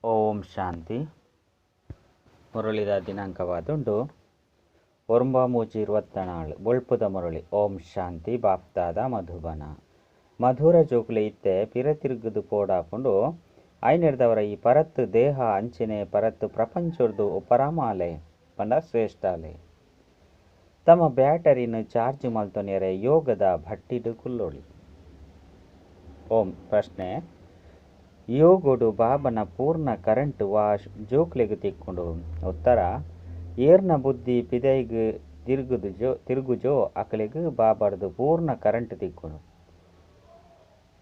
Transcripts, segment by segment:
ಓಂ ಶಾಂತಿ. ಮುರಳಿದ ದಿನಾಂಕವಾದುಂಡು 9/3/24 ಬೊಳ್ಪುದ ಮುರಳಿ. ಓಂ ಶಾಂತಿ. ಬಾಪ್ತಾದ ಮಧುಬನ ಮಧುರ ಜೋಕುಲೆ ಇತ್ತೆ ಪಿರ ತಿರುಗುದು ಪೋಡಾಪುಂಡು ಐನೆರ್ದವರ ಈ ಪರತ್ತು ದೇಹ ಅಂಚಿನೆ ಪರತ್ತು ಪ್ರಪಂಚರ್ದು ಪರಮಾಲೆ ಪಂಡ ಶ್ರೇಷ್ಠಾಲೆ ತಮ್ಮ ಬ್ಯಾಟರಿನ ಚಾರ್ಜ್ ಮಲ್ತೊನೆರೆ ಯೋಗದ ಭಟ್ಟಿಡು ಕುಲ್ಲೊಳಿ. ಓಂ ಪ್ರಶ್ನೆ: ಯೋಗುಡು ಬಾಬನ ಪೂರ್ಣ ಕರೆಂಟ್ ವಾ ಜೋಕ್ಲೆಗ್ ತಿಕ್ಕೊಂಡು ಉತ್ತರ: ಏರ್ನ ಬುದ್ಧಿ ಪಿದೈಗ್ ತಿರುಗುಜೋ ಅಕ್ಲೆಗ್ ಬಾಬರ್ದು ಪೂರ್ಣ ಕರೆಂಟ್ ತಿಕ್ಕುನು.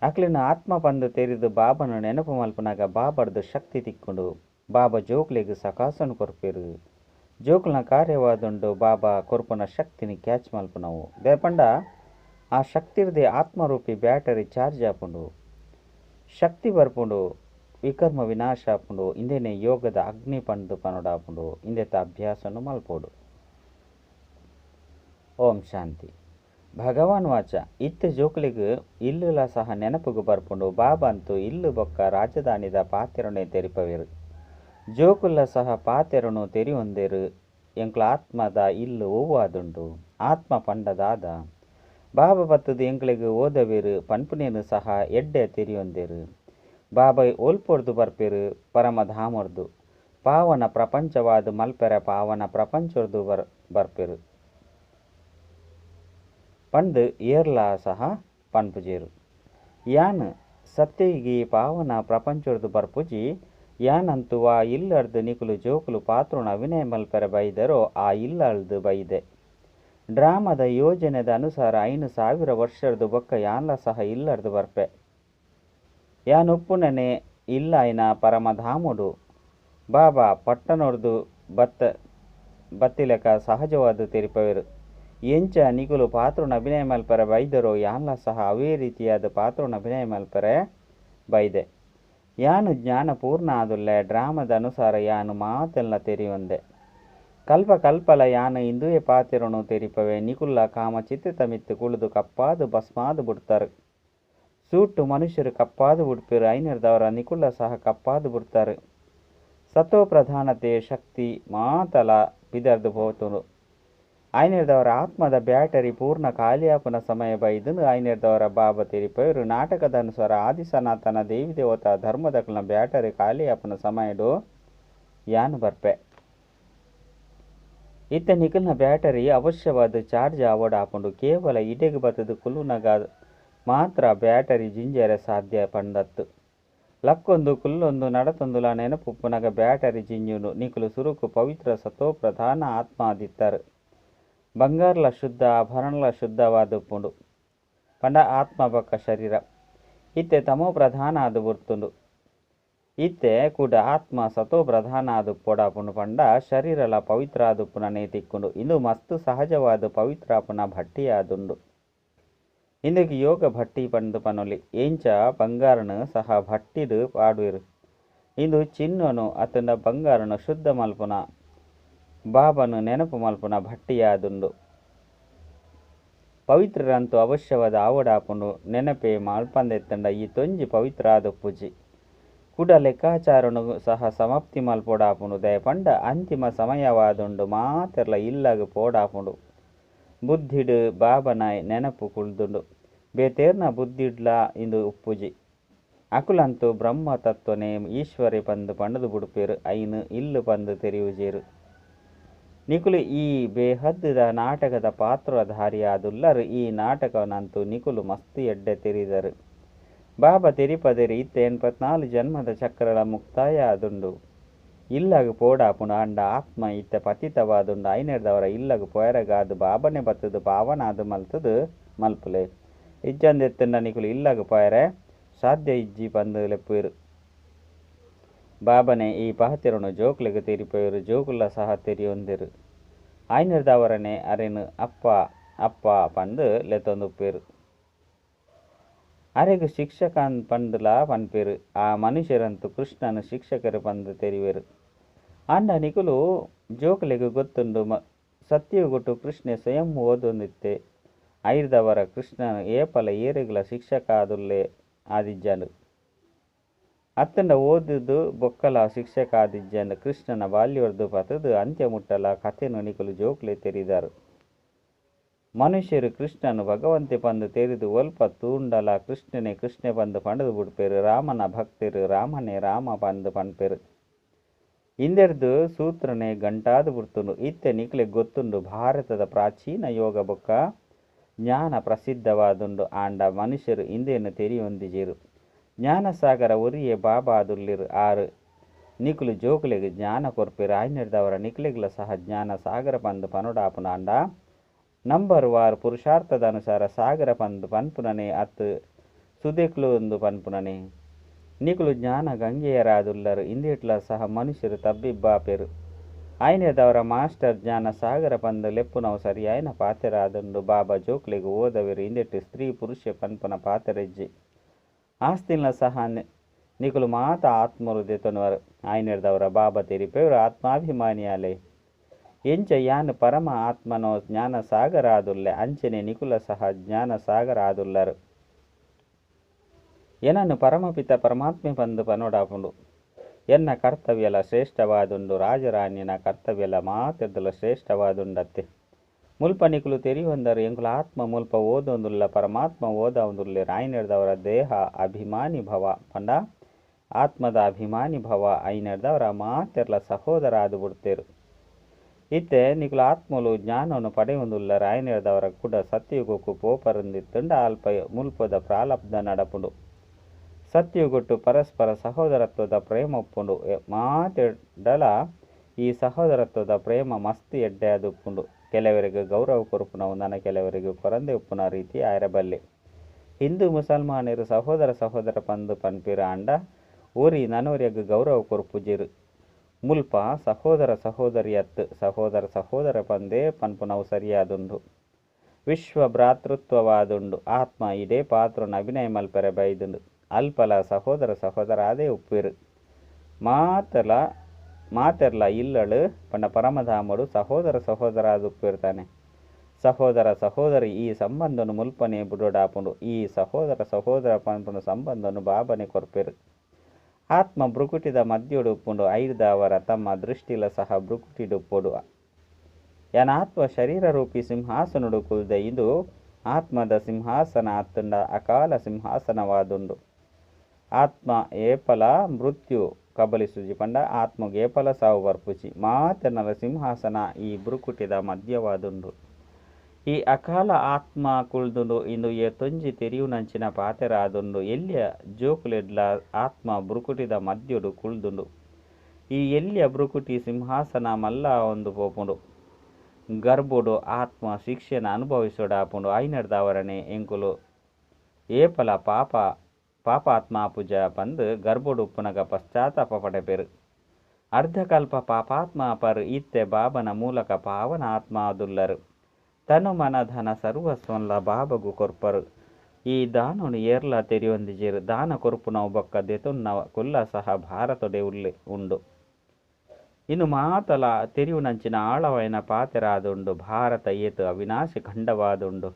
ಅಕ್ಲಿನ ಆತ್ಮ ಪಂದು ತೆರಿದು ಬಾಬನು ನೆನಪು ಮಲ್ಪನಾಗ ಬಾಬರ್ದು ಶಕ್ತಿ ತಿಕ್ಕೊಂಡು ಬಾಬಾ ಜೋಕ್ಲೆಗ್ ಸಕಾಸನು ಕೊರ್ಪೆರು. ಜೋಕ್ಲನ ಕಾರ್ಯವಾದುಂಡು ಬಾಬಾ ಕೊರ್ಪುನ ಶಕ್ತಿನಿ ಕ್ಯಾಚ್ ಮಲ್ಪನವು ದೇಪಂಡ ಆ ಶಕ್ತಿರ್ದೆ ಆತ್ಮರೂಪಿ ಬ್ಯಾಟರಿ ಚಾರ್ಜ್ ಆಪುಂಡು ಶಕ್ತಿ ಬರ್ಪುಂಡು ವಿಕರ್ಮ ವಿನಾಶ ಆಪುಂಡು. ಇಂದೇನೆ ಯೋಗದ ಅಗ್ನಿ ಪಂಡು ಪನೋಡಾಪುಂಡು ಇಂದೆತ ಅಭ್ಯಾಸನು ಮಲ್ಪೋಡು. ಓಂ ಶಾಂತಿ. ಭಗವಾನ್ ವಾಚ: ಇತ್ತೆ ಜೋಕ್ಲಿಗ್ ಇಲ್ಲುಲ ಸಹ ನೆನಪುಗು ಬರ್ಪುಂಡು ಬಾಬಾ ಅಂತೂ ಇಲ್ಲು ಬೊಕ್ಕ ರಾಜಧಾನಿದ ಪಾತೆರನೆ ತೆರಿಪವೆರು. ಜೋಕುಲ್ಲ ಸಹ ಪಾತೆರನು ತೆರಿ ಹೊಂದೇರು. ಎಂಕ್ಲ ಆತ್ಮದ ಇಲ್ಲು ಓವಾದುಂಡು ಆತ್ಮ ಪಂಡದಾದ ಬಾಬಾ ಬತ್ತದು ಎಂಕ್ಲೆಗ್ ಓದವೇರು ಪನ್ಪುನೇನು ಸಹ ಎಡ್ಡೆ ತೆರಿ ಹೊಂದೇರು. ಬಾಬಾ ಓಲ್ಪೊರ್ದು ಬರ್ಪೆರು ಪರಮಧಾಮರ್ದು ಪಾವನ ಪ್ರಪಂಚವಾದು ಮಲ್ಪೆರ ಪಾವನ ಪ್ರಪಂಚರ್ದು ಬರ್ಪೆರು ಪಂಡ್ ಏರ್ಲ ಸಹ ಪನ್ಪುಜೇರು. ಯಾನ್ ಸತ್ಯಗಿ ಪಾವನ ಪ್ರಪಂಚರ್ದು ಬರ್ಪುಜಿ ಯಾನಂತೂ ಆ ಇಲ್ಲರ್ದು ನಿಕುಲು ಜೋಕುಲು ಪಾತ್ರುನ ಅಭಿನಯ ಮಲ್ಪೆರ ಬೈದರೋ ಆ ಇಲ್ಲಳ್ದು ಬೈದೆ. ಡ್ರಾಮದ ಯೋಜನೆದ ಅನುಸಾರ 5,000 ವರ್ಷರ್ದು ಬೊಕ್ಕ ಯಾನ್ಲ ಸಹ ಇಲ್ಲರ್ದು ಬರ್ಪೆ. ಯಾನ್ ಉಪ್ಪುನನೆ ಇಲ್ಲ ಐನ ಪರಮಧಾಮುಡು ಬಾಬಾ ಪಟ್ಟಣರ್ದು ಬತ್ತಿಲೆಕ ಸಹಜವಾದ ತೆರಿಪವೆರು. ಎಂಚ ನಿಕುಲು ಪಾತ್ರುನ ಅಭಿನಯ ಮಲ್ಪೆರ ಬೈದರೋ ಯಾನ್ಲ ಸಹ ಅವೇ ರೀತಿಯಾದ ಪಾತ್ರುನ ಅಭಿನಯ ಮಲ್ಪೆರೆ ಬೈದೆ. ಯಾನು ಜ್ಞಾನ ಪೂರ್ಣ ಆದುಲ್ಲೆ ಡ್ರಾಮದ ಅನುಸಾರ ಯಾನು ಮಾತೆಲ್ಲ ತೆರಿಯೊಂದೆ. ಕಲ್ಪ ಕಲ್ಪಲ ಯಾನು ಇಂದುವೆ ಪಾತೆರನು ತೆರಿಪವೆ. ನಿಕುಲ್ಲ ಕಾಮ ಚಿತ್ತಿತ ಮಿತ್ತು ಕುಳಿದು ಕಪ್ಪಾದು ಭಸ್ಮಾದು ಬಿಡ್ತಾರೆ. ಸೂಟು ಮನುಷ್ಯರು ಕಪ್ಪಾದು ಬಿಡ್ಪೇರು. ಐನರ್ದವರ ನಿಕುಲ್ಲ ಸಹ ಕಪ್ಪಾದು ಬಿಡ್ತಾರೆ. ಸತೋ ಪ್ರಧಾನತೆ ಶಕ್ತಿ ಮಾತಲ ಬಿದರ್ದು ಹೋತುನು. ಐನರ್ದವರ ಆತ್ಮದ ಬ್ಯಾಟರಿ ಪೂರ್ಣ ಖಾಲಿಯಾಪುನ ಸಮಯ ಬೈದನು. ಐನರ್ದವರ ಬಾಬಾ ತೆರಿಪೇರು ನಾಟಕದ ಅನುಸಾರ ಆದಿ ಸನಾತನ ದೇವಿ ದೇವತಾ ಧರ್ಮದಕ್ಲನ ಬ್ಯಾಟರಿ ಖಾಲಿಯಾಪುನ ಸಮಯಡು ಯಾನು ಬರ್ಪೆ. ಇತ್ತ ನಿಕಲ್ನ ಬ್ಯಾಟರಿ ಅವಶ್ಯವಾದ ಚಾರ್ಜ್ ಆವಡ್ ಆಪುಂಡು. ಕೇವಲ ಇಡೆಗ್ ಬತ್ತದು ಕುಲ್ಲುನಗ ಮಾತ್ರ ಬ್ಯಾಟರಿ ಜಿಂಜರೆ ಸಾಧ್ಯ ಪಂಡತ್ತು. ಲಕ್ಕೊಂದು ಕುಲ್ಲೊಂದು ನಡತೊಂದುಲ ನೆನಪುಪ್ಪುನಗ ಬ್ಯಾಟರಿ ಜಿಂಜುನು. ನಿಕುಲು ಸುರುಕು ಪವಿತ್ರ ಸತೋ ಪ್ರಧಾನ ಆತ್ಮ ಆದಿತ್ತರು. ಬಂಗಾರ್ಲ ಶುದ್ಧ ಆಭರಣಲ ಶುದ್ಧವಾದುಪ್ಪುಂಡು ಪಂಡ ಆತ್ಮ ಬೊಕ್ಕ ಶರೀರ. ಇತ್ತೆ ತಮೋ ಪ್ರಧಾನ ಆದು ಬುರ್ತುಂಡು. ಇತ್ತೆ ಕೂಡ ಆತ್ಮ ಸತೋ ಪ್ರಧಾನ ಆದು ಪೋಡಾಪುಂಡು ಪಂಡ ಶರೀರಲ ಪವಿತ್ರ ಆದುಪ್ಪುನ ನೇತಿಕ್ಕುಂಡು. ಇಂದು ಮಸ್ತು ಸಹಜವಾದ ಪವಿತ್ರ ಆಪುನ ಭಟ್ಟಿ ಆದುಂಡು. ಇಂದಕ್ಕೆ ಯೋಗ ಭಟ್ಟಿ ಪಂದು ಪನೊಲಿ ಏಂಚ ಬಂಗಾರನು ಸಹ ಭಟ್ಟಿಡು ಪಾಡುವೆರು. ಇಂದು ಚಿನ್ನನು ಅತಂಡ ಬಂಗಾರನು ಶುದ್ಧ ಮಲ್ಪುನ ಬಾಬನು ನೆನಪು ಮಲ್ಪುನ ಭಟ್ಟಿಯಾದುಂಡು. ಪವಿತ್ರರಂತೂ ಅವಶ್ಯವಾದ ಆವಡಾಪುಂಡು ನೆನಪೆ ಮಲ್ಪಂದೆತ್ತಂಡ ಈ ತೊಂಜಿ ಪವಿತ್ರ ಆದುಪ್ಪುಜಿ ಕುಡ ಲೆಕ್ಕಾಚಾರನು ಸಹ ಸಮಾಪ್ತಿ ಮಲ್ಪೋಡಾಪುಂಡು. ದಯಪಂಡ ಅಂತಿಮ ಸಮಯವಾದುಂಡು ಮಾತೆರ್ಲ ಇಲ್ಲಗ ಪೋಡಾಪುಂಡು. ಬುದ್ಧಿಡು ಬಾಬನ ನೆನಪು ಕುಳ್ದುಂಡು ಬೇತೇರ್ನ ಬುದ್ಧಿಡ್ಲ ಇಂದು ಉಪ್ಪುಜಿ. ಅಕುಲಂತೂ ಬ್ರಹ್ಮ ತತ್ವನೆ ಈಶ್ವರಿ ಪಂದು ಪಂಡದು ಬುಡುಪೇರು. ಐನು ಇಲ್ಲು ಪಂದು ತೆರಿಯುಜೇರು. ನಿಕುಲು ಈ ಬೇಹದ್ದದ ನಾಟಕದ ಪಾತ್ರಧಾರಿಯಾದುಲ್ಲರು. ಈ ನಾಟಕವನಂತೂ ನಿಕುಲು ಮಸ್ತು ಎಡ್ಡೆ ತೆರಿದರು. ಬಾಬಾ ತೆರಿಪದರಿ ಇತ್ತೆ 84 ಜನ್ಮದ ಚಕ್ರಲ ಮುಕ್ತಾಯ ಆದುಂಡು. ಇಲ್ಲಗ ಪೋಡಾಪುಂಡು ಅಂಡ ಆತ್ಮ ಇತ್ತೆ ಪತಿತವಾದುಂಡು. ಐನೆರ್ದವರ ಇಲ್ಲಗ ಪೊಯರಗಾದು ಬಾಬನೆ ಬತ್ತದು ಪಾವನಾದು ಮಲ್ತದು ಮಲ್ಪುಲೆ. ಇಜ್ಜಂದೆತ್ತಂಡ ನಿಕುಲು ಇಲ್ಲಗ ಪೊಯರೆ ಸಾಧ್ಯ ಇಜ್ಜಿ ಪಂದು ಲೆಪ್ಪುವೆರು. ಬಾಬನೆ ಈ ಪಾತೆರನು ಜೋಕ್ಲೆಗ್ ತೆರಿಪವೆರು. ಜೋಕುಲ್ಲ ಸಹ ತೆರಿಯೊಂದೆರು. ಐನರ್ದವರನೆ ಅರೆನು ಅಪ್ಪ ಅಪ್ಪ ಪಂದು ಲೆತೊಂದುಪ್ಪೇರು. ಅರೆಗು ಶಿಕ್ಷಕನ್ ಪಂಡುಲ ಪನ್ಪೇರು. ಆ ಮನುಷ್ಯರಂತೂ ಕೃಷ್ಣನು ಶಿಕ್ಷಕರು ಪಂದು ತೆರಿವೆರು. ಅಂಡ ನಿಕುಲು ಜೋಕ್ಲೆಗ್ ಗೊತ್ತುಂಡು ಸತ್ಯಗುಟ್ಟು ಕೃಷ್ಣೆ ಸ್ವಯಂ ಓದೊಂದಿತ್ತೆ. ಐರ್ದವರ ಕೃಷ್ಣನು ಏಪಲ ಏರೆಗ್ಲ ಶಿಕ್ಷಕ ಆದುಲ್ಲೆ ಆದಿಜ್ಜಂಡು. ಅತ್ತಂಡ ಓದುದು ಬೊಕ್ಕಲ ಶಿಕ್ಷಕ ಆದಿಜ್ಜಂಡ ಕೃಷ್ಣನ ಬಾಲ್ಯೊರ್ದು ಪತದು ಅಂತ್ಯ ಮುಟ್ಟಲ ಕಥೆನು ನಿಕುಲು ಜೋಕ್ಲೆ ತೆರಿದಾರು. ಮನುಷ್ಯರು ಕೃಷ್ಣನು ಭಗವಂತೆ ಪಂದು ತೆರಿದು ಒಲ್ಪ ತೂಂಡಲ ಕೃಷ್ಣನೇ ಕೃಷ್ಣೆ ಪಂದು ಪಂಡದು ಬಿಡ್ಪೇರು. ರಾಮನ ಭಕ್ತರು ರಾಮನೇ ರಾಮ ಪಂದು ಪಂಡ್ಪೇರು. ಇಂದೆರ್ದು ಸೂತ್ರನೇ ಗಂಟಾದು ಬಿಡ್ತುಂಡು. ಇತ್ತೆ ನಿಕ್ಲೆ ಗೊತ್ತುಂಡು ಭಾರತದ ಪ್ರಾಚೀನ ಯೋಗ ಬೊಕ್ಕ ಜ್ಞಾನ ಪ್ರಸಿದ್ಧವಾದುಂಡು. ಆಂಡ ಮನುಷ್ಯರು ಇಂದೇನು ತೆರಿಯೊಂದಿಜಿರು. ಜ್ಞಾನಸಾಗರ ಒರಿಯೇ ಬಾಬಾ ಆದುಲ್ಲಿರು. ಆರು ನಿಕುಲು ಜೋಕುಲೆಗೆ ಜ್ಞಾನ ಕೊರ್ಪೇರು. ಆಯ್ನೆಡ್ದವರ ನಿಕ್ಲೆಗ್ಲ ಸಹ ಜ್ಞಾನ ಸಾಗರ ಪಂದು ಪನುಡಾಪುನ ಆಂಡ ನಂಬರ್ ವಾರು ಪುರುಷಾರ್ಥದ ಅನುಸಾರ ಸಾಗರ ಪಂದು ಪನ್ಪುನನೆ ಅತ್ತು ಸುದೆಕ್ಲು ಒಂದು ಪನ್ಪುನನೆ ನಿಕುಲು ಜ್ಞಾನ ಗಂಗೆಯರಾದುಲ್ಲರು. ಇಂದಿಟ್ಲ ಸಹ ಮನುಷ್ಯರು ತಬ್ಬಿಬ್ಬಾಪೆರು. ಆಯ್ನೆದವರ ಮಾಸ್ಟರ್ ಜ್ಞಾನ ಸಾಗರ ಪಂದು ಲೆಪ್ಪುನವು ಸರಿಯಾಯಿನ ಪಾತೆರಾದುಂಡು. ಬಾಬಾ ಜೋಕ್ಲೆಗೆ ಓದವೆರು. ಇಂದೆಟ್ಟು ಸ್ತ್ರೀ ಪುರುಷ ಪನ್ಪುನ ಪಾತೆರೆಜ್ಜಿ ಆಸ್ತಿನ ಸಹ ನಿಕುಲು ಮಾತ ಆತ್ಮರು ದೆತೊನವರು. ಆಯ್ನೆಡ್ದವರ ಬಾಬಾ ತೆರಿಪೆವರು ಆತ್ಮಾಭಿಮಾನಿಯಾಲೆ ಎಂಚ ಯಾನು ಪರಮ ಆತ್ಮನೋ ಜ್ಞಾನ ಸಾಗರ ಆದುಲ್ಲೆ ಅಂಚನೆ ನಿಕುಲ ಸಹ ಜ್ಞಾನ ಸಾಗರ ಆದುಲ್ಲರು. ಏನನ್ನು ಪರಮಪಿತ ಪರಮಾತ್ಮೆ ಪಂದು ಪನೋಡಾಪುಂಡು. ಎನ್ನ ಕರ್ತವ್ಯಲ ಶ್ರೇಷ್ಠವಾದುಂಡು. ರಾಜರಾಣ್ಯನ ಕರ್ತವ್ಯಲ ಮಾತೆದ್ದಲು ಶ್ರೇಷ್ಠವಾದುಂಡತ್ತೆ. ಮುಲ್ಪ ನಿಕುಲು ತೆರಿಯೊಂದರು ಎಂಕುಲ ಆತ್ಮ ಮುಲ್ಪ ಓದೊಂದುಲ್ಲ ಪರಮಾತ್ಮ ಓದೊಂದುಲ್ಲೆ. ರಾಯ್ನೆಡ್ದವರ ದೇಹ ಅಭಿಮಾನಿ ಭವ ಪಂಡ ಆತ್ಮದ ಅಭಿಮಾನಿ ಭವ ಐನೆಡ್ದವರ ಮಾತೆರ್ಲ ಸಹೋದರ ಆದು ಬಿಡ್ತೇರು. ಇತ್ತೆ ನಿಕುಲು ಆತ್ಮಲು ಜ್ಞಾನವನ್ನು ಪಡೆಯೊಂದುಲ್ಲ. ರಾಯ್ನೆಡ್ದವರ ಕೂಡ ಸತ್ಯುಗೊಕ್ಕು ಪೋಪರಂದಿತ್ತುಂಡ ಅಲ್ಪ ಮುಲ್ಪದ ಪ್ರಾಲಬ್ಧ ನಡಪುಂಡು. ಸತ್ಯುಗೊಟ್ಟು ಪರಸ್ಪರ ಸಹೋದರತ್ವದ ಪ್ರೇಮ ಉಪ್ಪುಂಡು. ಮಾತೆಡ್ಡಲ ಈ ಸಹೋದರತ್ವದ ಪ್ರೇಮ ಮಸ್ತ್ ಎಡ್ಡೆ ಅದು ಉಪ್ಪುಂಡು. ಕೆಲವರಿಗೆ ಗೌರವ ಕೊರುಪುನವು ನನ ಕೆಲವರಿಗೆ ಕೊರಂದೆ ಉಪ್ಪುನ ರೀತಿ ಆಯರಬಲ್ಲೆ. ಹಿಂದೂ ಮುಸಲ್ಮಾನರು ಸಹೋದರ ಸಹೋದರ ಪಂದು ಪನ್ಪಿರ ಆಂಡ ಓರಿ ನನವರಿಗೆ ಗೌರವ ಕೊರುಪುಜಿರು. ಮುಲ್ಪ ಸಹೋದರ ಸಹೋದರಿಯತ್ತು ಸಹೋದರ ಸಹೋದರ ಪಂದೇ ಪನ್ಪುನವು ಸರಿಯಾದುಂಡು. ವಿಶ್ವ ಭ್ರಾತೃತ್ವವಾದುಂಡು. ಆತ್ಮ ಇಡೇ ಪಾತ್ರನ ಅಭಿನಯ ಮಲ್ಪೆರೆ ಬೈದುಂಡು. ಅಲ್ಪಲ ಸಹೋದರ ಸಹೋದರ ಅದೇ ಉಪ್ಪಿರು. ಮಾತೆರ್ಲ ಇಲ್ಲಳು ಪಂಡ ಪರಮಧಾಮಡು ಸಹೋದರ ಸಹೋದರ ಅದು ಉಪ್ಪಿರ್ತಾನೆ. ಸಹೋದರ ಸಹೋದರಿ ಈ ಸಂಬಂಧನು ಮುಲ್ಪನೆ ಬುಡೋಡಾಪುಂಡು. ಈ ಸಹೋದರ ಸಹೋದರ ಪಂಪುನ ಸಂಬಂಧನು ಬಾಬನೆ ಕೊರ್ಪೆರು. ಆತ್ಮ ಬ್ರುಕುಟಿದ ಮಧ್ಯೋಡು ಉಪ್ಪುಂಡು. ಐದವರ ತಮ್ಮ ದೃಷ್ಟಿಲ ಸಹ ಬ್ರುಕುಟಿಡುಪ್ಪುಡು. ಯನಾತ್ಮ ಶರೀರ ರೂಪಿ ಸಿಂಹಾಸನುಡು ಕುಲ್ದೆ. ಇದು ಆತ್ಮದ ಸಿಂಹಾಸನ ಅತ್ತುಂಡ ಅಕಾಲ ಸಿಂಹಾಸನವಾದುಂಡು. ಆತ್ಮ ಏಪಲ ಮೃತ್ಯು ಕಬಲಿಸುಜಿ ಪಂಡ ಆತ್ಮಗೆ ಏಪಲ ಸಾವು ಬರ್ಪುಜಿ. ಮಾತೆನಲ ಸಿಂಹಾಸನ ಈ ಬ್ರುಕುಟಿದ ಮಧ್ಯವಾದುಂಡು. ಈ ಅಕಾಲ ಆತ್ಮ ಕುಳ್ದುಂಡು. ಇಂದು ತೊಂಜಿ ತೆರಿಯುನಂಚಿನ ಪಾತೆರಾದುಂಡು. ಎಲ್ಲಿಯ ಜೋಕುಲೆಡ್ಲ ಆತ್ಮ ಬ್ರುಕುಟಿದ ಮಧ್ಯುಡು ಕುಳ್ದುಂಡು. ಈ ಎಲ್ಲಿಯ ಬ್ರುಕುಟಿ ಸಿಂಹಾಸನ ಮಲ್ಲ ಒಂದು ಪೋಪುಂಡು. ಗರ್ಭುಡು ಆತ್ಮ ಶಿಕ್ಷೆನ ಅನುಭವಿಸೋಡಾಪುಂಡು. ಐನಡ್ದವರನೆ ಎಂಕುಲು ಏಪಲ ಪಾಪಾತ್ಮ ಪೂಜ ಪಂದು ಗರ್ಭುಡು ಉಪ್ಪುನಗ ಪಶ್ಚಾತ್ತಾಪ ಪಡೆಪೆರು. ಅರ್ಧಕಲ್ಪ ಪಾಪಾತ್ಮ ಪರು ಇತ್ತೆ ಬಾಬನ ಮೂಲಕ ಪಾವನ ಆತ್ಮ ಆದುಲ್ಲರು. ತನು ಮನ ಧನ ಸರ್ವಸ್ವಂಲ ಬಾಬಗು ಕೊರ್ಪರು. ಈ ದಾನನು ಏರ್ಲ ತೆರಿಯೊಂದಿಜಿರು. ದಾನ ಕೊರ್ಪುನವು ಬೊಕ್ಕ ದೆತುನ್ನವ ಕುಲ್ಲ ಸಹ ಭಾರತೊಡೆ ಉಂಡು. ಇನ್ನು ಮಾತಲ ತೆರಿಯುನಂಚಿನ ಆಳವೈನ ಪಾತೆರಾದುಂಡು. ಭಾರತ ಏತು ಅವಿನಾಶಿ ಖಂಡವಾದುಂಡು.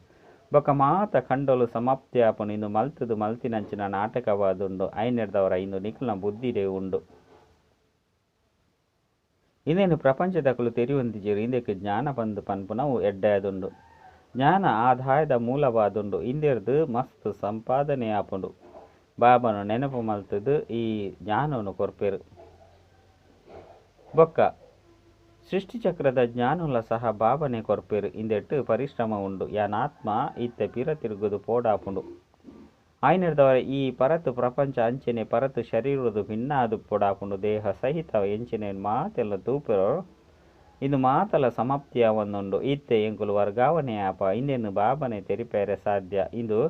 ಬೊಕ್ಕ ಮಾತ ಖಂಡಲು ಸಮಾಪ್ತಿಯಾಪುನು. ಇನ್ನು ಮಲ್ತುದು ಮಲ್ತಿನಂಚಿನ ನಾಟಕವಾದುಂಡು. ಐನೆಡ್ದವರ ಇಂದು ನಿಖಲ್ನ ಬುದ್ಧಿಡೆ ಉಂಡು. ಇಂದೇನು ಪ್ರಪಂಚದಕಲು ತೆರಿಯೊಂದಿಜಿರು. ಇಂದಕ್ಕೆ ಜ್ಞಾನ ಪಂದು ಪನ್ಪುನವು ಎಡ್ಡೆಯಾದುಂಡು. ಜ್ಞಾನ ಆದಾಯದ ಮೂಲವಾದುಂಡು. ಇಂದೆರ್ದು ಮಸ್ತ್ ಸಂಪಾದನೆ ಆಪುಂಡು. ಬಾಬನು ನೆನಪು ಮಲ್ತುದು ಈ ಜ್ಞಾನವನ್ನು ಕೊರ್ಪೆರು. ಬೊಕ್ಕ ಸೃಷ್ಟಿಚಕ್ರದ ಜ್ಞಾನುಲ ಸಹ ಬಾಬನೆ ಕೊರ್ಪೆರು. ಇಂದೆಟ್ಟು ಪರಿಶ್ರಮ ಉಂಡು. ಯಾನಾತ್ಮ ಇತ್ತೆ ಪಿರ ತಿರುಗುದು ಪೋಡಾಪುಂಡು. ಆಯ್ನೆಡ್ದವರ ಈ ಪರತು ಪ್ರಪಂಚ ಅಂಚೆನೆ ಪರತು ಶರೀರದು ಭಿನ್ನಾದು ಪೋಡಾಪುಂಡು. ದೇಹ ಸಹಿತ ಎಂಚಿನ ಮಾತೆಲ್ಲ ತೂಪೆರೋ ಇಂದು ಮಾತಲ ಸಮಾಪ್ತಿಯ ಒಂದುಂಡು. ಇತ್ತೆ ಎಂಕುಲು ವರ್ಗಾವಣೆ ಆಪ. ಇಂದೆನು ಬಾಬನೆ ತೆರಿಪೇರೆ ಸಾಧ್ಯ. ಇಂದು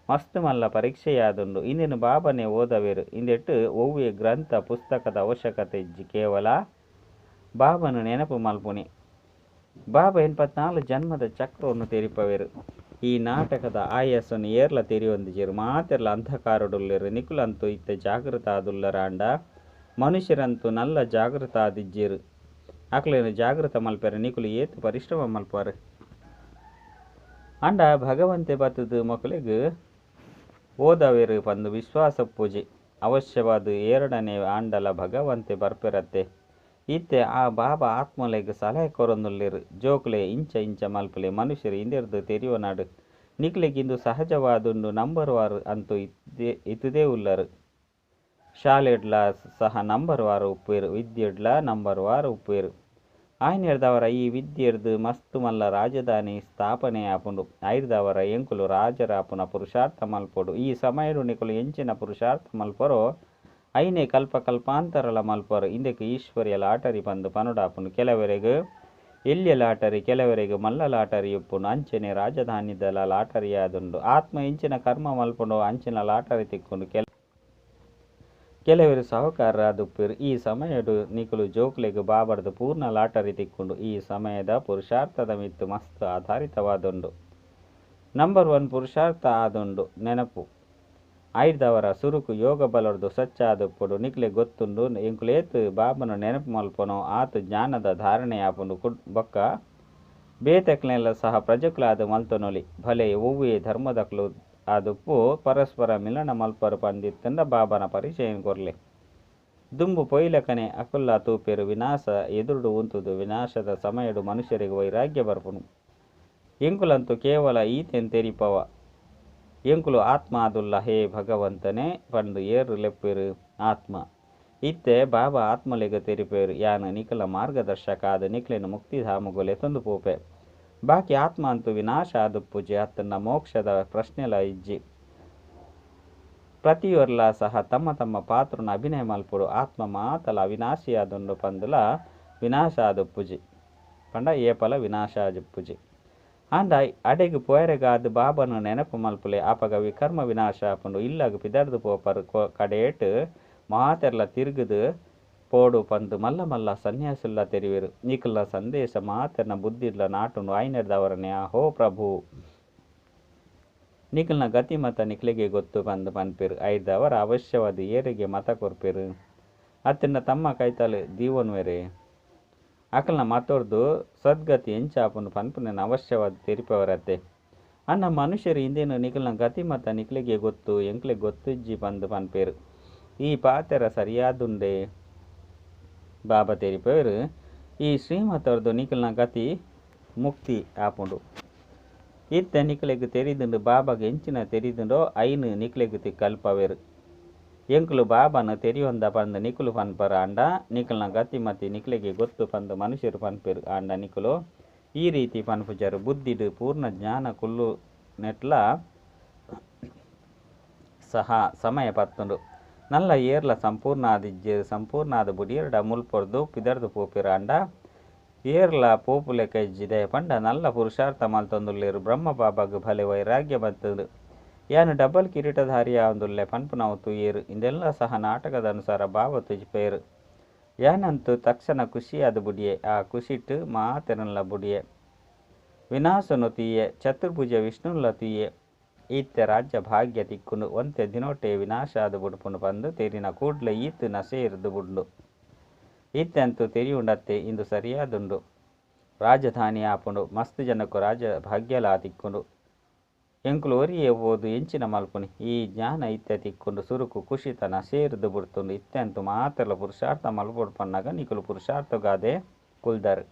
ಮಸ್ತ್ ಮಲ್ಲ ಪರೀಕ್ಷೆಯಾದುಂಡು. ಇಂದೆನು ಬಾಬನೆ ಓದವೆರು. ಇಂದೆಟ್ಟು ಒವ್ವೆ ಗ್ರಂಥ ಪುಸ್ತಕದ ಅವಶ್ಯಕತೆ ಇಜ್ಜಿ. ಕೇವಲ ಬಾಬನು ನೆನಪು ಮಲ್ಪುನಿ. ಬಾಬಾ 84 ಜನ್ಮದ ಚಕ್ರವನ್ನು ತೆರಿಪವೆರು. ಈ ನಾಟಕದ ಆಯಸ್ಸನ್ನು ಏರ್ಲ ತೆರಿಯೊಂದಿಜಿರು. ಮಾತೆರ್ಲ ಅಂಧಕಾರಡುಲ್ಲೆರು. ನಿಕುಲಂತೂ ಇತ್ತೆ ಜಾಗೃತ ಆದುಲ್ಲರ ಆಂಡ ಮನುಷ್ಯರಂತೂ ನಲ್ಲ ಜಾಗೃತ ಆದಿಜ್ಜಿರು. ಅಕ್ಲೇನು ಜಾಗೃತ ಮಲ್ಪೆರ ನಿಕುಲು ಏತು ಪರಿಶ್ರಮ ಮಲ್ಪರು. ಅಂಡ ಭಗವಂತೆ ಬತ್ತದು ಮಕ್ಕಳಿಗೆ ಓದವೆರು ಪಂದು ವಿಶ್ವಾಸ ಪೂಜೆ. ಅವಶ್ಯವಾದ 2ನೇ ಆಂಡಲ ಭಗವಂತೆ ಬರ್ಪಿರತ್ತೆ. ಇತ್ತೆ ಆ ಬಾಬಾ ಆತ್ಮಲೆಗ್ ಸಲಹೆ ಕೊರೊಂದುಲ್ಲೆರ್ ಜೋಕ್ಲೆ ಇಂಚ ಇಂಚ ಮಲ್ಪಲೆ ಮನುಷ್ಯರು ಇಂದೆರ್ದು ತೆರಿಯೋನಾಡು ನಿಕ್ಲೆಗಿಂದು ಸಹಜವಾದುಂಡು ನಂಬರ್ ವಾರ್ ಅಂತೂ ಇತ್ತದೇ ಉಲ್ಲರು. ಶಾಲೆಡ್ಲ ಸಹ ನಂಬರ್ ವಾರ ಉಪ್ಪೇರು, ವಿದ್ಯೆಡ್ಲ ನಂಬರ್ ವಾರ ಉಪ್ಪೇರು. ಆಯ್ನೆರ್ದವರ ಈ ವಿದ್ಯೆರ್ದು ಮಸ್ತ್ ಮಲ್ಲ ರಾಜಧಾನಿ ಸ್ಥಾಪನೆ ಆಪುಂಡು. ಐರ್ದವರ ಎಂಕುಲು ರಾಜರಾಪುನ ಪುರುಷಾರ್ಥ ಮಲ್ಪೊಡು. ಈ ಸಮಯಡು ನಿಕುಲು ಎಂಚಿನ ಪುರುಷಾರ್ಥ ಮಲ್ಪರೋ ಐನೇ ಕಲ್ಪ ಕಲ್ಪಾಂತರಲ ಮಲ್ಪರು. ಇಂದಕ್ಕೆ ಈಶ್ವರ್ಯ ಲಾಟರಿ ಬಂದು ಪನುಡಾಪುಂಡು. ಕೆಲವರೆಗೂ ಎಲ್ಯ ಲಾಟರಿ, ಕೆಲವರೆಗೂ ಮಲ್ಲ ಲಾಟರಿ ಉಪ್ಪುಂಡು. ಅಂಚನೆ ರಾಜಧಾನಿದಲ ಲಾಟರಿ ಆದುಂಡು. ಆತ್ಮ ಎಂಚಿನ ಕರ್ಮ ಮಲ್ಪುಂಡು ಅಂಚಿನ ಲಾಟರಿ ತಿಕ್ಕುಂಡು. ಕೆಲವರು ಸಾಹುಕಾರರಾದುಪ್ಪೇರು. ಈ ಸಮಯಡು ನಿಕುಲು ಜೋಕ್ಲೆಗ್ ಬಾಬರ್ದು ಪೂರ್ಣ ಲಾಟರಿ ತಿಕ್ಕುಂಡು. ಈ ಸಮಯದ ಪುರುಷಾರ್ಥದ ಮಿತ್ತು ಮಸ್ತ್ ಆಧಾರಿತವಾದುಂಡು. ನಂಬರ್ 1 ಪುರುಷಾರ್ಥ ಆದುಂಡು ನೆನಪು. ಐರ್ದವರ ಸುರುಕು ಯೋಗ ಬಲರ್ದು ಸಚ್ಚಾದುಪ್ಪುಡು. ನಿಕ್ಲೆ ಗೊತ್ತುಂಡು ಎಂಕುಲೇತ್ ಬಾಬನ ನೆನಪು ಮಲ್ಪನೋ ಆತು ಜ್ಞಾನದ ಧಾರಣೆ ಆಪುಂಡು. ಬೊಕ್ಕ ಬೇತಕ್ಲೆಲ್ಲ ಸಹ ಪ್ರಜಕ್ಲಾದ ಮಲ್ತೊನೊಲಿ ಭಲೆ ಒವ್ವೇ ಧರ್ಮದಕ್ಲು ಆದುಪ್ಪು ಪರಸ್ಪರ ಮಿಲನ ಮಲ್ಪರು ಪಂದಿತ್ತಂಡ ಬಾಬನ ಪರಿಚಯ ಕೊರ್ಲೆ. ದುಂಬು ಪೊಯ್ಲಕನೆ ಅಕುಲ್ಲ ತೂಪೆರು. ವಿನಾಶ ಎದುರುಡು ಉಂತುದು. ವಿನಾಶದ ಸಮಯಡು ಮನುಷ್ಯರಿಗೆ ವೈರಾಗ್ಯ ಬರ್ಪುನು. ಎಂಕುಲಂತೂ ಕೇವಲ ಈತೆನ್ ತೆರಿಪವ ಎಂಕುಲು ಆತ್ಮ ಆದುಲ್ಲ ಹೇ ಭಗವಂತನೇ ಪಂಡು ಏರು ಲೆಪ್ಪೆರು ಆತ್ಮ. ಇತ್ತೆ ಬಾಬಾ ಆತ್ಮಲೆಗ ತೆರಿಪೇರು ಯಾನು ನಿಖಲ ಮಾರ್ಗದರ್ಶಕ ಆದ ನಿಕ್ಲೆನು ಮುಕ್ತಿಧಾಮಗೊಲೆ ತಂದು ಪೋಪೆ. ಬಾಕಿ ಆತ್ಮ ಅಂತೂ ವಿನಾಶ ಆದುಪ್ಪುಜಿ ಅತ್ತನ್ನ ಮೋಕ್ಷದ ಪ್ರಶ್ನೆಲ ಇಜ್ಜಿ. ಪ್ರತಿಯೊರ್ಲ ಸಹ ತಮ್ಮ ತಮ್ಮ ಪಾತ್ರನ ಅಭಿನಯ ಮಲ್ಪುಡು. ಆತ್ಮ ಮಾತಲ ಅವಿನಾಶಿ ಆದುಂಡು ಪಂದುಲ ವಿನಾಶ ಆದುಪ್ಪುಜಿ ಪಂಡ ಏಪಲ ವಿನಾಶ ಆಜುಪ್ಪುಜಿ. ಆಂಡ ಅಡೆಗು ಪೋಯರೆಗಾದು ಬಾಬನು ನೆನಪು ಮಲ್ಪುಲೆ ಆಪಗ ವಿಕರ್ಮ ವಿನಾಶ ಆಪುಂಡು. ಇಲ್ಲಗ ಪಿದರ್ದು ಪೋಪರು ಕಡೇಟ್ ಮಾತೆರ್ಲ ತಿರುಗುದು ಪೋಡು ಪಂದು ಮಲ್ಲ ಮಲ್ಲ ಸನ್ಯಾಸುಲ್ಲ ತೆರಿವೆರು. ನಿಕುಲ ಸಂದೇಶ ಮಾತೆರ್ನ ಬುದ್ಧಿಡ್ಲ ನಾಟುಂಡು. ಐನೆರ್ದವರನೆ ಹೋ ಪ್ರಭು ನಿಕಲ್ನ ಗತಿ ಮತ ನಿಕ್ಲೆಗೆ ಗೊತ್ತು ಪಂದು ಪನ್ಪೆರು. ಐದವರ ಅವಶ್ಯವಾದ ಏರಿಗೆ ಮತ ಕೊರ್ಪೆರು. ಅತ್ತಿನ ತಮ್ಮ ಕೈತಲು ದೀವನ್ವೆರೆ ಅಕಲ್ನ ಮತೊರ್ದು ಸದ್ಗತಿ ಎಂಚಾಪುಂಡು ಪನ್ಪುನ ಅವಶ್ಯವಾದ ತೆರಿಪವರತ್ತೆ. ಅನ್ನ ಮನುಷ್ಯರು ಇಂದೇನು ನಿಕಲ್ನ ಗತಿ ಮತ ನಿಕ್ಲೆಗೆ ಗೊತ್ತು ಎಂಕ್ಲೆ ಗೊತ್ತಿಜ್ಜಿ ಪಂದು ಪನ್ಪೇರು. ಈ ಪಾತೆರ ಸರಿಯಾದುಂಡೆ ಬಾಬಾ ತೆರಿಪೇರು. ಈ ಶ್ರೀಮತರ್ದು ನಿಕಲ್ನ ಗತಿ ಮುಕ್ತಿ ಆಪುಂಡು. ಇತ್ತೆ ನಿಕ್ಲೆಗ್ ತೆರಿದುಂಡು ಬಾಬಾಗೆ ಎಂಚಿನ ತೆರಿದುಂಡೋ ಐನು ನಿಕ್ಲೆಗ್ ಕಲ್ಪವೇರು. ಎಂಕುಲು ಬಾಬಾನು ತೆರಿಯೊಂದ ಪಂದು ನಿಕುಲು ಪನ್ಪರ ಆಂಡ ನಿಕಲ್ನ ಗತಿ ಮತಿ ನಿಕ್ಲೆಗೆ ಗೊತ್ತು ಪಂದು ಮನುಷ್ಯರು ಪನ್ಪೇರು. ಆಂಡ ನಿಕುಲು ಈ ರೀತಿ ಪನ್ಪುಜರು. ಬುದ್ಧಿಡು ಪೂರ್ಣ ಜ್ಞಾನ ಕುಲ್ಲು ನೆಟ್ಲ ಸಹ ಸಮಯ ಪತ್ತುಂಡು. ನಲ್ಲ ಏರ್ಲ ಸಂಪೂರ್ಣ ಆದಿಜ್ಜೇರು. ಸಂಪೂರ್ಣ ಆದ ಬುಡಿಯರ್ಡ ಮುಲ್ಪೊರ್ದು ಪಿದರ್ದು ಪೋಪೆರು. ಆಂಡ ಏರ್ಲ ಪೋಪು ಲೆಕ್ಕ ಇಜ್ಜಿದೆ ಪಂಡ ನಲ್ಲ ಪುರುಷಾರ್ಥ ಮಲ್ತೊಂದುಲ್ಲೇರು. ಬ್ರಹ್ಮ ಬಾಬಾಗ ಭಲೆ ವೈರಾಗ್ಯ ಬತ್ತದು. ಯಾನು ಡಬಲ್ ಕಿರೀಟಧಾರಿ ಆವಂದುಲ್ಲೆ ಪನ್ಪುನವು ತುಯ್ಯೇರು. ಇಂದೆಲ್ಲ ಸಹ ನಾಟಕದ ಅನುಸಾರ ಬಾಬಾ ತುಜಿಪೇರು. ಯಾನಂತೂ ತಕ್ಷಣ ಖುಷಿಯಾದ ಬುಡಿಯೆ. ಆ ಖುಷಿಟ್ಟು ಮಾತೆರನ್ಲ ಬುಡಿಯೆ ವಿನಾಶನು ತೀಯೆ ಚತುರ್ಭುಜ ವಿಷ್ಣುಲ್ಲ ತೀಯೆ. ಈತ್ತೆ ರಾಜ್ಯ ಭಾಗ್ಯ ತಿಕ್ಕುಂಡು. ಒಂತೆ ದಿನೊಟ್ಟೆ ವಿನಾಶ ಆದ ಬುಡ್ಪುಂಡು ಪಂದು ತೆರಿನ ಕೂಡ್ಲೆ ಈತ್ ನಸೆ ಇರ್ದು ಬುಡ್ಡು. ಈತ್ತೆಂತೂ ತೆರಿಯುಂಡತ್ತೆ ಇಂದು ಸರಿಯಾದುಂಡು. ರಾಜಧಾನಿ ಆಪುಂಡು. ಮಸ್ತ್ ಜನಕ್ಕೂ ರಾಜ ಭಾಗ್ಯಲ ತಿಕ್ಕುಂಡು. ಎಂಕುಲು ಒರಿಯೇ ಓದು ಎಂಚಿನ ಮಲ್ಪುನಿ. ಈ ಜ್ಞಾನ ಇತ್ತೆ ತಿಕ್ಕುಂಡು ಸುರುಕು ಖುಷಿತನ ಸೇರಿದು ಬಿಡ್ತುಂಡು. ಇತ್ತೆಂತೂ ಮಾತೆರ್ಲ ಪುರುಷಾರ್ಥ ಮಲ್ಪೊಡು ಪನ್ನಾಗ ನಿಕುಲು ಪುರುಷಾರ್ಥಗಾದೆ ಕುಲ್ದರ್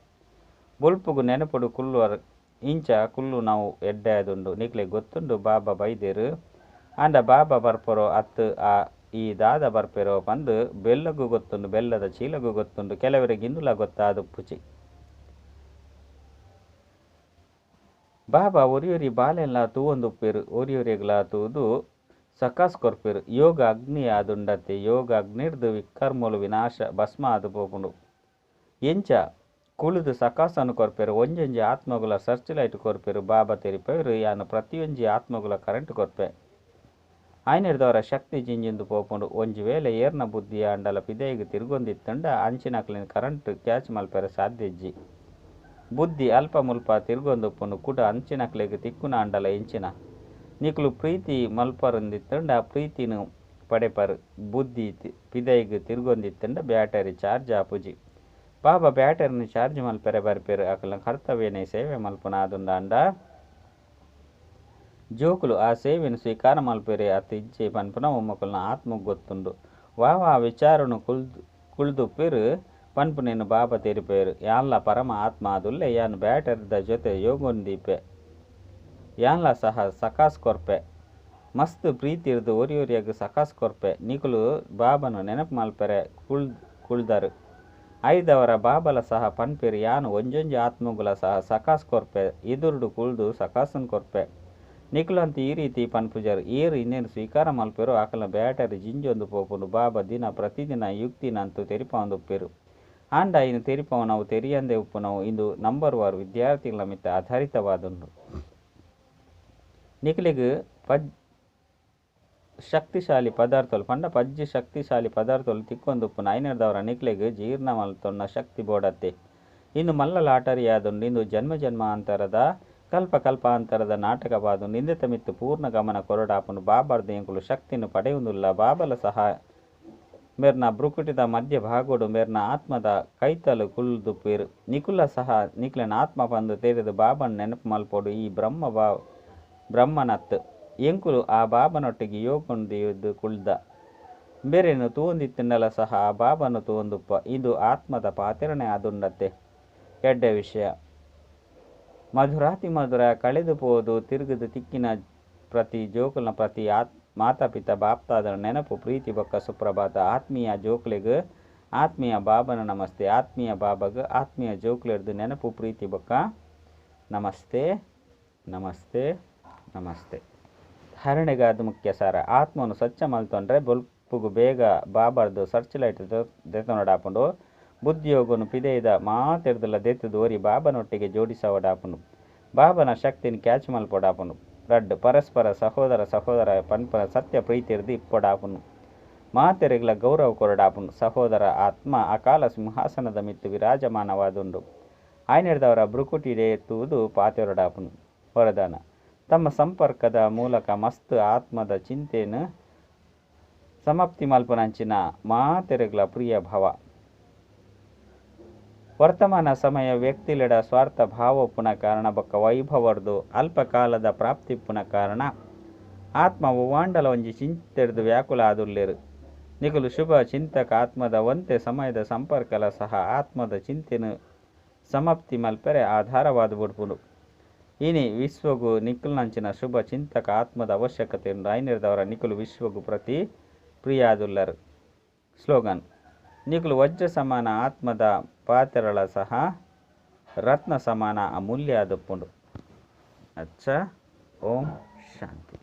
ಬುಲ್ಪುಗು ನೆನಪುಡು ಕುಲ್ಲುವರ್ ಇಂಚ ಕುಲ್ಲು ನಾವು ಎಡ್ಡೆದುಂಡು. ನಿಕ್ಲೆ ಗೊತ್ತುಂಡು ಬಾಬಾ ಬೈದೇರು. ಆಂಡ ಬಾಬಾ ಬರ್ಪರೋ ಅತ್ತು ಈ ದಾದ ಬರ್ಪೆರೋ ಪಂದು ಬೆಲ್ಲಗೂ ಗೊತ್ತುಂಡು. ಬೆಲ್ಲದ ಚೀಲಗೂ ಗೊತ್ತುಂಡು. ಕೆಲವರಿಗೆ ಇನ್ನುಲ ಗೊತ್ತಾದು ಪುಚಿ. ಬಾಬಾ ಒರಿಯೊರಿ ಬಾಲೆಲ್ಲ ತೂವೊಂದುಪ್ಪೇರು. ಒರಿಯೊರಿಗ್ಲ ತೂದು ಸಕಾಸ್ ಕೊರ್ಪೇರು. ಯೋಗ ಅಗ್ನಿ ಆದುಂಡತ್ತೆ. ಯೋಗ ಅಗ್ನಿರ್ದು ವಿಕರ್ಮುಲು ವಿನಾಶ ಭಸ್ಮ ಆದು ಪೋಪುಂಡು. ಎಂಚ ಕುಳಿದು ಸಕಾಸನು ಕೊರ್ಪೇರು. ಒಂಜೊಂಜಿ ಆತ್ಮಗುಲ ಸರ್ಚ್ ಲೈಟ್ ಕೊರ್ಪೇರು. ಬಾಬಾ ತೆರಿಪೇರು ಯಾನು ಪ್ರತಿಯೊಂಜಿ ಆತ್ಮಗುಲ ಕರೆಂಟ್ ಕೊರ್ಪೆ. ಆಯ್ನೆರ್ದವರ ಶಕ್ತಿ ಜಿಂಜಿಂದು ಪೋಪುಂಡು. ಒಂಜಿ ವೇಳೆ ಏರ್ನ ಬುದ್ಧಿಯ ಅಂಡಲ ಪಿದೆಗೆ ತಿರುಗೊಂದಿತ್ತಂಡ ಅಂಚಿನಕ್ಲಿನ ಕರೆಂಟ್ ಕ್ಯಾಚ್ ಮಲ್ಪೆರ ಸಾಧ್ಯ ಇಜ್ಜಿ. ಬುದ್ಧಿ ಅಲ್ಪ ಮುಲ್ಪ ತಿರುಗೊಂದುಪ್ಪುಂಡು. ಕುಡ ಅಂಚಿನಕ್ಲೆಗ್ ತಿಕ್ಕುನ ಅಂಡಲ ಎಂಚಿನ ನಿಕುಲು ಪ್ರೀತಿ ಮಲ್ಪರಂದಿತ್ತಂಡ ಪ್ರೀತಿನು ಪಡೆಪರು. ಬುದ್ಧಿ ಪಿದೈಗ್ ತಿರುಗೊಂದಿತ್ತಂಡ ಬ್ಯಾಟರಿ ಚಾರ್ಜ್ ಆಪುಜಿ. ಬಾಬಾ ಬ್ಯಾಟರಿನ ಚಾರ್ಜ್ ಮಲ್ಪೆರೆ ಬರ್ಪೇರು. ಅಕಲ್ನ ಕರ್ತವ್ಯನೇ ಸೇವೆ ಮಲ್ಪುನ ಆದುಂಡ ಅಂಡ జోకులు ఆ సేవను స్వీకార మల్పేరే అతిచ్చే పన్పున ఉమ్మకులను ఆత్మకు ಗೊತ್ತುಂಡು వావా విచారను ಕುಳ್ದುಪ್ಪಿರು ಪನ್ಪು ನಿನ್ನ ಬಾಬ ತೆರಿಪೇರು ಯಾನ್ಲ ಪರಮ ಆತ್ಮ ಅದುಲ್ಲೆ ಯಾನ್ ಬ್ಯಾಟರಿದ ಜೊತೆ ಯೋಗೊಂದೀಪೆ ಯಾನ್ಲ ಸಹ ಸಕಾಸ್ ಕೊರ್ಪೆ ಮಸ್ತ್ ಪ್ರೀತಿ ಇರ್ದು ಒರಿಯೊರಿಯಾಗ ಸಕಾಸ್ ಕೊರ್ಪೆ ನಿಕುಲು ಬಾಬನು ನೆನಪು ಮಲ್ಪೆರೆ ಕುಳ್ದರು ಐದವರ ಬಾಬಲ ಸಹ ಪನ್ಪೇರು ಯಾನು ಒಂಜೊಂಜಿ ಆತ್ಮಗುಲ ಸಹ ಸಕಾಸ್ ಕೊರ್ಪೆ ಇದುರುಡು ಕುಳ್ದು ಸಕಾಸನ್ ಕೊರ್ಪೆ ನಿಕುಲಂತ ಈ ರೀತಿ ಪನ್ಪುಜರು ಏರು ಇನ್ನೇನು ಸ್ವೀಕಾರ ಮಲ್ಪೇರು ಆಕಲ ಬ್ಯಾಟರಿ ಜಿಂಜೊಂದು ಪೋಪುಂಡು ಬಾಬಾ ದಿನ ಪ್ರತಿದಿನ ಯುಕ್ತಿನಂತೂ ತೆರಿಪವಂದುಪ್ಪೇರು ಆಂಡ ಇನ್ನು ತೆರಿಪವನವು ತೆರಿಯಂದೆ ಉಪ್ಪುನವು ಇಂದು ನಂಬರ್ ವಾರು ವಿದ್ಯಾರ್ಥಿಗಳ ಮಿತ್ತ ಆಧಾರಿತವಾದುಂಡು ನಿಖಿಲಿಗೆ ಶಕ್ತಿಶಾಲಿ ಪದಾರ್ಥಗಳು ಪಂಡ ಪಜ್ಜಿ ಶಕ್ತಿಶಾಲಿ ಪದಾರ್ಥಗಳು ತಿಕ್ಕೊಂದುಪ್ಪುನ ಐನರ್ದವರ ನಿಖಿಲಿಗೆ ಜೀರ್ಣ ಮಲ್ತೊನ್ನ ಶಕ್ತಿ ಬೋಡತ್ತೆ ಇನ್ನು ಮಲ್ಲ ಲಾಟರಿಯಾದುಂಡು ಇಂದು ಜನ್ಮ ಜನ್ಮಾಂತರದ ಕಲ್ಪಾಂತರದ ನಾಟಕವಾದು ನಿಂದಿತ ಮಿತ್ತು ಪೂರ್ಣ ಗಮನ ಕೊರಡಾಪನು ಬಾಬಾರ್ದು ಎಂಕುಲು ಶಕ್ತಿಯನ್ನು ಪಡೆಯುವುದಿಲ್ಲ ಬಾಬಲ ಸಹ ಮೇರ್ನ ಬ್ರುಕುಟಿದ ಮಧ್ಯ ಭಾಗೋಡು ಮೇರ್ನ ಆತ್ಮದ ಕೈತಲು ಕುಲ್ದುಪ್ಪೇರು ನಿಕುಲ ಸಹ ನಿಕ್ಲೆನ ಆತ್ಮ ಬಂದು ತೆರೆದು ಬಾಬನ ನೆನಪು ಮಲ್ಪೋಡು ಈ ಬ್ರಹ್ಮನತ್ ಎಂಕುಲು ಆ ಬಾಬನೊಟ್ಟಿಗೆ ಯೋಗೊಂದು ಕುಳ್ದ ಬೇರೇನು ತೂಂದಿತ್ತಿನಲ ಸಹ ಆ ಬಾಬನು ತೂಂದುಪ್ಪ ಇದು ಆತ್ಮದ ಪಾತಿರಣೆ ಆದುಂಡತ್ತೆ ಎಡ್ಡೆ ವಿಷಯ ಮಧುರಾತಿ ಮಧುರ ಕಳೆದುಪೋದು ತಿರುಗದು ತಿಕ್ಕಿನ ಪ್ರತಿ ಜೋಕುಲ್ನ ಪ್ರತಿ ಮಾತಾಪಿತ ಬಾಪ್ತಾದ ನೆನಪು ಪ್ರೀತಿ ಬೊಕ್ಕ ಸುಪ್ರಭಾತ ಆತ್ಮೀಯ ಜೋಕ್ಲೆಗ್ ಆತ್ಮೀಯ ಬಾಬನ ನಮಸ್ತೆ ಆತ್ಮೀಯ ಬಾಬಗ್ ಆತ್ಮೀಯ ಜೋಕ್ಲೆರ್ದು ನೆನಪು ಪ್ರೀತಿ ಬೊಕ್ಕ ನಮಸ್ತೆ ನಮಸ್ತೆ ನಮಸ್ತೆ ಧಾರಣೆಗಾದ ಮುಖ್ಯ ಸಾರ ಆತ್ಮನು ಸ್ವಚ್ಛ ಮಲ್ತೊಂಡ್ರೆ ಬೊಲ್ಪುಗು ಬೇಗ ಬಾಬಾರ್ದು ಸರ್ಚ್ ಲೈಟ್ ದೆತೊನಡಾಪುಂಡು ಬುದ್ಧಿಯೋಗನು ಪಿದೆಯ್ದ ಮಾತೆರ್ದುಲ ದೆತ್ತುದು ಓರಿ ಬಾಬನೊಟ್ಟಿಗೆ ಜೋಡಿಸವಡಾಪುನು ಬಾಬನ ಶಕ್ತಿನ ಕ್ಯಾಚ್ ಮಲ್ಪೊಡಾಪುನು ರಡ್ ಪರಸ್ಪರ ಸಹೋದರ ಪನ್ಪನ ಸತ್ಯ ಪ್ರೀತಿರ್ದು ಇಪ್ಪೊಡಾಪುನು ಮಾತೆರೆಗ್ಲ ಗೌರವ ಕೊರಡಾಪುನು ಸಹೋದರ ಆತ್ಮ ಅಕಾಲ ಸಿಂಹಾಸನದ ಮಿತ್ತು ವಿರಾಜಮಾನವಾದುಂಡು ಆಯ್ನೆಡ್ದವರ ಬ್ರುಕುಟಿಡೆ ಎತ್ತುವುದು ಪಾತೆರೊಡಾಪುನು ವರದಾನ ತಮ್ಮ ಸಂಪರ್ಕದ ಮೂಲಕ ಮಸ್ತ್ ಆತ್ಮದ ಚಿಂತೆಯನ್ನು ಸಮಾಪ್ತಿ ಮಲ್ಪನಂಚಿನ ಮಾತೆರೆಗ್ಲ ಪ್ರಿಯ ಭಾವ ವರ್ತಮಾನ ಸಮಯ ವ್ಯಕ್ತಿಲೆಡ ಸ್ವಾರ್ಥ ಭಾವೋಪುನ ಕಾರಣ ಬೊಕ್ಕ ವೈಭವರ್ದು ಅಲ್ಪಕಾಲದ ಪ್ರಾಪ್ತಿಪ್ಪುನ ಕಾರಣ ಆತ್ಮವು ವಾಂಡಲ ಒಂಜಿ ಚಿಂತೆರ್ದು ವ್ಯಾಕುಲ ಆದುಲ್ಲೇರು ನಿಕುಲು ಶುಭ ಚಿಂತಕ ಆತ್ಮದ ಒಂತೆ ಸಮಯದ ಸಂಪರ್ಕಲ ಸಹ ಆತ್ಮದ ಚಿಂತೆನು ಸಮಾಪ್ತಿ ಮಲ್ಪೆರೆ ಆಧಾರವಾದ ಬುಡ್ಪುನು ಇನಿ ವಿಶ್ವಗು ನಿಖುಲ್ನಂಚಿನ ಶುಭ ಚಿಂತಕ ಆತ್ಮದ ಅವಶ್ಯಕತೆಯನ್ನು ಐನಿರ್ದವರ ನಿಖುಲು ವಿಶ್ವಗು ಪ್ರತಿ ಪ್ರಿಯಾದುಲ್ಲರು ಸ್ಲೋಗನ್ ನಿಖುಲು ವಜ್ರ ಸಮಾನ ಆತ್ಮದ ಪಾತೆರಳ ಸಹ ರತ್ನ ಸಮಾನ ಅಮೂಲ್ಯ ಆದುಪ್ಪುಂಡು ಅಚ್ಚ ಓಂ ಶಾಂತಿ.